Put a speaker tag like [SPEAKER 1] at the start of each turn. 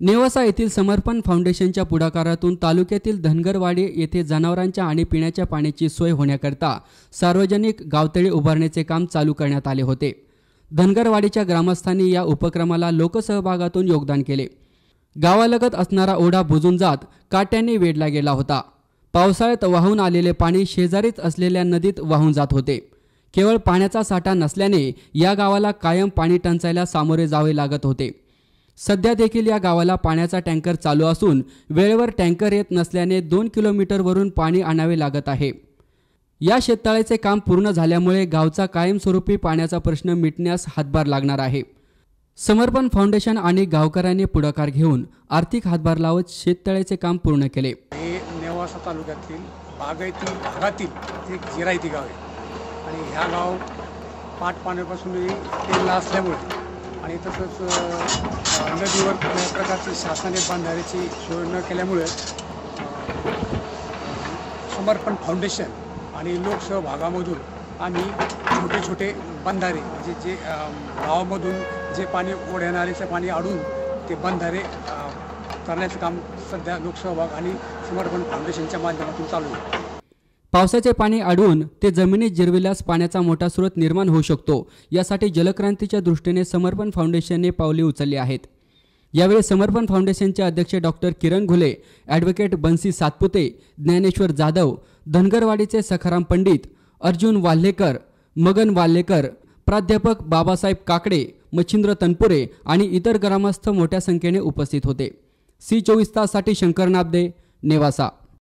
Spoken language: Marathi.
[SPEAKER 1] नेवासा येथील समर्पण फाउंडेशनच्या पुढाकारातून तालुक्यातील धनगरवाडी येथे जनावरांच्या आणि पिण्याच्या पाण्याची सोय होण्याकरता सार्वजनिक गावतळे उभारण्याचे काम चालू करण्यात आले होते। धनगरवाडीच्या ग्रामस्थांनी या उपक्रमाला लोकसहभागातून योगदान केले। गावालगत असणारा ओढा बुजून जात काट्यांनी वेढला गेला होता। पावसाळ्यात वाहून आलेले पाणी शेजारीच असलेल्या नदीत वाहून जात होते। केवळ पाण्याचा साठा नसल्याने या गावाला कायम पाणी टंचाईला सामोरे जावे लागत होते। सध्या देखील या गावाला पाण्याचा टँकर चालू असून वेळेवर टँकर येत नसल्याने 2 किलोमीटरवरून पाणी आणावे लागत आहे। या शेततळ्याचे काम पूर्ण झाल्यामुळे गावचा कायमस्वरूपी पाण्याचा प्रश्न मिटण्यास हातभार लागणार आहे। समर्पण फाउंडेशन आणि गावकऱ्यांनी पुढाकार घेऊन आर्थिक हातभार लावत शेततळ्याचे काम पूर्ण केले।
[SPEAKER 2] हे नेवासा तालुक्यातील बागायती भागातील एक जिरायती गाव आहे आणि ह्या गाव पाटपाण्यापासून तेलला असल्यामुळे आणि तसंच नदीवर कुठल्याही प्रकारची शासनाने बांधण्याची सोय न केल्यामुळे समर्पण फाउंडेशन आणि लोकसहभागामधून आम्ही छोटे छोटे बंधारे म्हणजे जे गावामधून जे पाणी ओढ्या नाल्याचे पाणी अडून ते बंधारे करण्याचं काम सध्या लोकसहभाग आणि समर्पण फाउंडेशनच्या माध्यमातून चालू आहे।
[SPEAKER 1] पावसाचे पाणी अडवून ते जमिनीत जिरविल्यास पाण्याचा मोठा स्रोत निर्माण होऊ शकतो। यासाठी जलक्रांतीच्या दृष्टीने समर्पण फाउंडेशनने पावले उचलली आहेत। यावेळी समर्पण फाउंडेशनचे अध्यक्ष डॉक्टर किरण घुले, ॲडव्होकेट बन्सी सातपुते, ज्ञानेश्वर जाधव, धनगरवाडीचे सखाराम पंडित, अर्जुन वाल्हेकर, मगन वाल्हेकर, प्राध्यापक बाबासाहेब काकडे, मच्छिंद्र तनपुरे आणि इतर ग्रामस्थ मोठ्या संख्येने उपस्थित होते। सी 24 ताससाठी शंकर नाबदे, नेवासा।